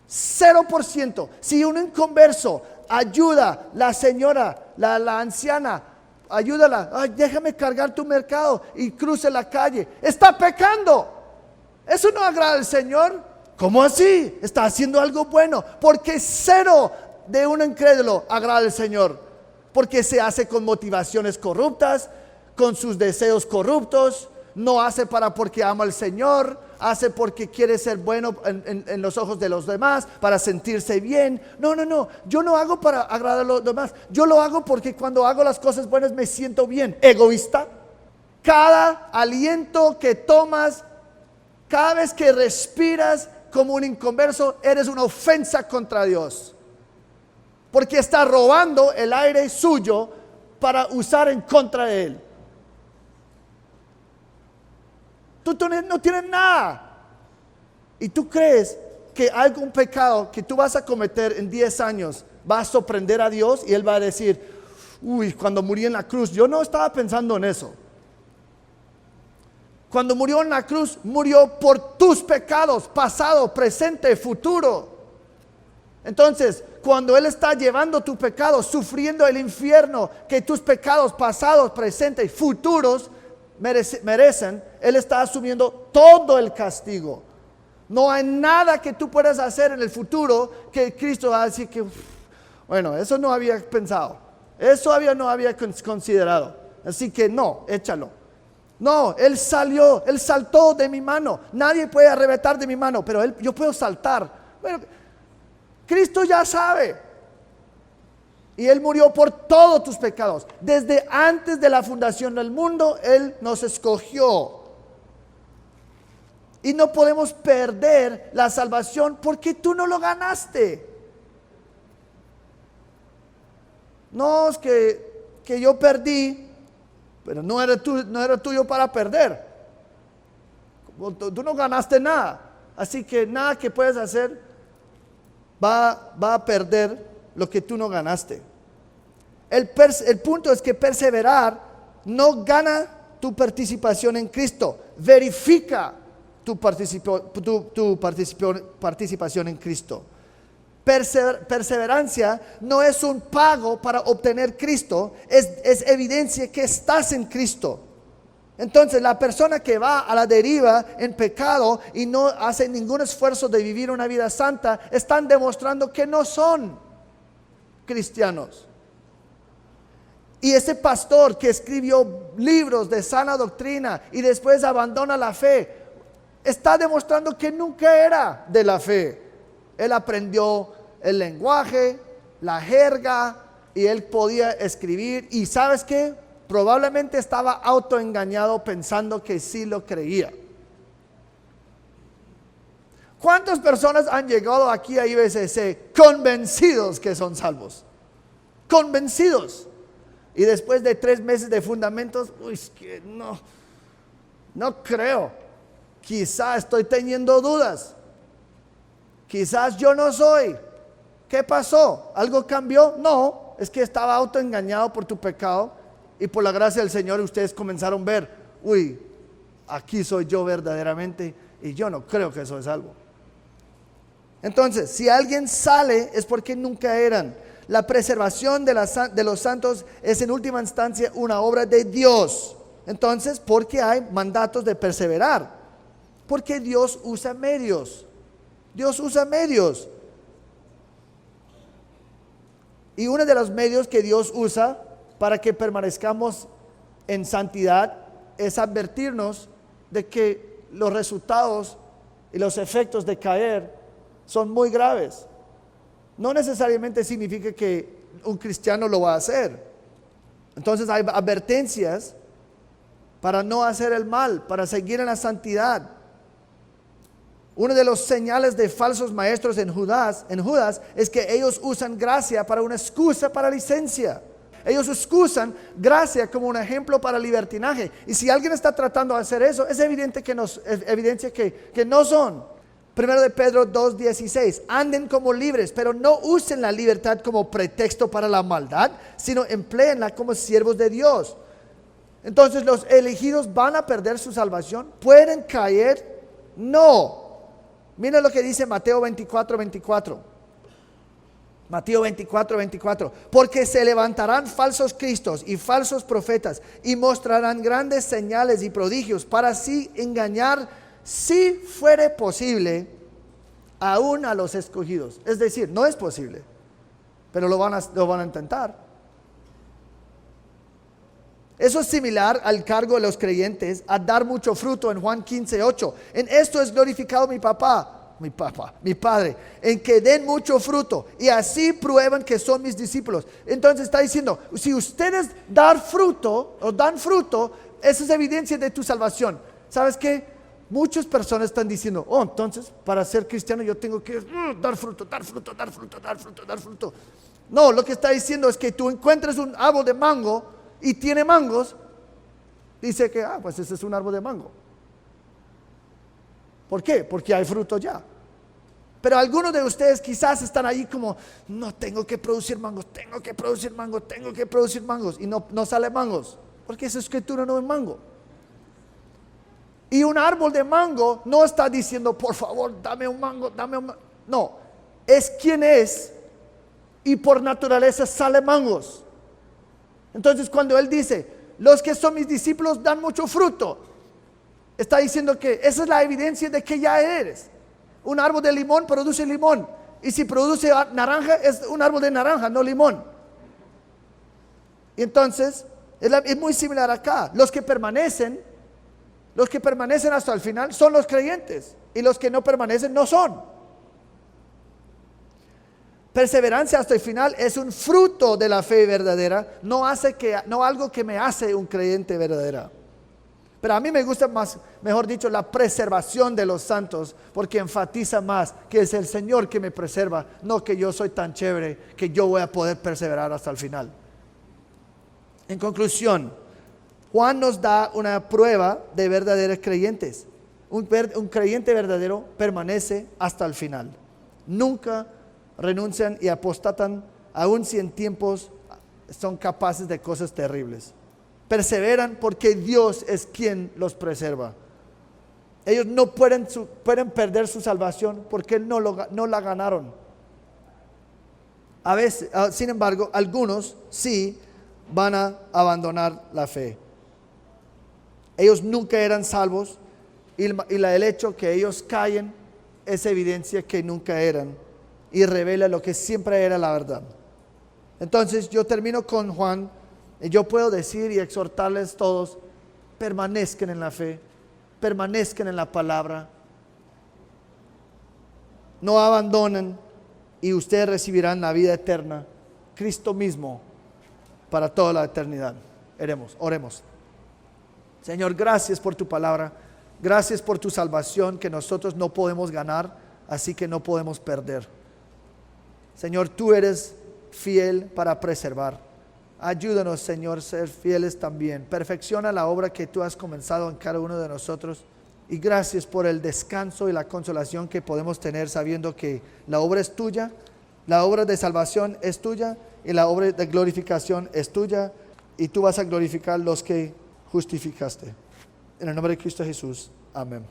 A: 0%. Si un inconverso ayuda, la señora, la anciana, ayúdala, déjame cargar tu mercado y cruce la calle, está pecando. Eso no agrada al Señor. ¿Cómo así? Está haciendo algo bueno. Porque 0 de un incrédulo agrada al Señor. Porque se hace con motivaciones corruptas, con sus deseos corruptos. No hace porque ama al Señor, hace porque quiere ser bueno en los ojos de los demás, para sentirse bien. No, yo no hago para agradar a los demás. Yo lo hago porque cuando hago las cosas buenas me siento bien. Egoísta. Cada aliento que tomas, cada vez que respiras como un inconverso, eres una ofensa contra Dios. Porque está robando el aire suyo para usar en contra de Él. Tú no tienes nada. Y tú crees que algún pecado que tú vas a cometer en 10 años va a sorprender a Dios y Él va a decir, cuando murió en la cruz, yo no estaba pensando en eso. Cuando murió en la cruz, murió por tus pecados, pasado, presente, futuro. Entonces, cuando Él está llevando tu pecado, sufriendo el infierno que tus pecados pasados, presentes, futuros merecen, Él está asumiendo todo el castigo. No hay nada que tú puedas hacer en el futuro que Cristo va a decir que, bueno, eso no había pensado, eso no había considerado. Así que no, échalo. No, Él salió, Él saltó de mi mano. Nadie puede arrebatar de mi mano, pero yo puedo saltar. Bueno, Cristo ya sabe. Y Él murió por todos tus pecados. Desde antes de la fundación del mundo, Él nos escogió. Y no podemos perder la salvación porque tú no lo ganaste. No, es que yo perdí, pero no era tuyo para perder. Tú no ganaste nada. Así que nada que puedes hacer va a perder lo que tú no ganaste. El punto es que perseverar no gana tu participación en Cristo. Verifica tu participación en Cristo. Perseverancia no es un pago para obtener Cristo, es evidencia que estás en Cristo. Entonces la persona que va a la deriva en pecado y no hace ningún esfuerzo de vivir una vida santa, están demostrando que no son cristianos. Y ese pastor que escribió libros de sana doctrina y después abandona la fe, está demostrando que nunca era de la fe. Él aprendió el lenguaje, la jerga, y él podía escribir. Y ¿sabes qué? Probablemente estaba autoengañado pensando que sí lo creía. ¿Cuántas personas han llegado aquí a IBCC convencidos que son salvos? Convencidos. Y después de 3 meses de fundamentos, es que no creo. Quizás estoy teniendo dudas. Quizás yo no soy. ¿Qué pasó? ¿Algo cambió? No, es que estaba autoengañado por tu pecado y por la gracia del Señor ustedes comenzaron a ver, aquí soy yo verdaderamente y yo no creo que eso es algo. Entonces, si alguien sale es porque nunca eran. La preservación de los santos es en última instancia una obra de Dios. Entonces, ¿por qué hay mandatos de perseverar? Porque Dios usa medios. Dios usa medios. Y uno de los medios que Dios usa para que permanezcamos en santidad es advertirnos de que los resultados y los efectos de caer son muy graves. No necesariamente significa que un cristiano lo va a hacer. Entonces hay advertencias para no hacer el mal, para seguir en la santidad. Uno de los señales de falsos maestros en Judas es que ellos usan gracia para una excusa para licencia. Ellos excusan gracia como un ejemplo para libertinaje. Y si alguien está tratando de hacer eso, es evidente que evidencia que no son. Primero de Pedro 2:16, anden como libres, pero no usen la libertad como pretexto para la maldad, sino empleenla como siervos de Dios. Entonces, ¿los elegidos van a perder su salvación? ¿Pueden caer? No. Mira lo que dice Mateo 24:24. Mateo 24:24. Porque se levantarán falsos cristos y falsos profetas y mostrarán grandes señales y prodigios para así engañar, si fuere posible, aún a los escogidos. Es decir, no es posible, pero lo van a intentar. Eso es similar al cargo de los creyentes a dar mucho fruto en Juan 15:8. En esto es glorificado mi Padre, en que den mucho fruto y así prueban que son mis discípulos. Entonces está diciendo, si ustedes dan fruto, esa es evidencia de tu salvación. ¿Sabes qué? Muchas personas están diciendo, entonces para ser cristiano yo tengo que dar fruto. No, lo que está diciendo es que tú encuentres un árbol de mango y tiene mangos, dice que, pues ese es un árbol de mango. ¿Por qué? Porque hay fruto ya. Pero algunos de ustedes quizás están ahí como, no tengo que producir mangos, y no sale mangos, porque esa escritura no es mango. Y un árbol de mango no está diciendo, por favor, dame un mango. No, es quien es y por naturaleza sale mangos. Entonces cuando él dice, los que son mis discípulos dan mucho fruto, está diciendo que esa es la evidencia de que ya eres. Un árbol de limón produce limón. Y si produce naranja, es un árbol de naranja, no limón. Y entonces, es muy similar acá. Los que permanecen Los que permanecen hasta el final son los creyentes, y los que no permanecen no son. Perseverancia hasta el final es un fruto de la fe verdadera, no algo que me hace un creyente verdadera. Pero a mí me gusta más, mejor dicho, la preservación de los santos, porque enfatiza más que es el Señor que me preserva, no que yo soy tan chévere que yo voy a poder perseverar hasta el final. En conclusión, Juan nos da una prueba de verdaderos creyentes. Un creyente verdadero permanece hasta el final. Nunca renuncian y apostatan, aun si en tiempos son capaces de cosas terribles. Perseveran porque Dios es quien los preserva. Ellos no pueden perder su salvación porque no la ganaron. A veces, sin embargo, algunos sí van a abandonar la fe. Ellos nunca eran salvos, y el hecho que ellos caen es evidencia que nunca eran, y revela lo que siempre era la verdad. Entonces yo termino con Juan, y yo puedo decir y exhortarles todos: permanezcan en la fe, permanezcan en la palabra, no abandonen, y ustedes recibirán la vida eterna, Cristo mismo, para toda la eternidad. Oremos. Señor, gracias por tu palabra, gracias por tu salvación que nosotros no podemos ganar, así que no podemos perder. Señor, tú eres fiel para preservar. Ayúdanos, Señor, ser fieles también. Perfecciona la obra que tú has comenzado en cada uno de nosotros. Y gracias por el descanso y la consolación que podemos tener sabiendo que la obra es tuya, la obra de salvación es tuya y la obra de glorificación es tuya. Y tú vas a glorificar los que justificaste. En el nombre de Cristo Jesús. Amén.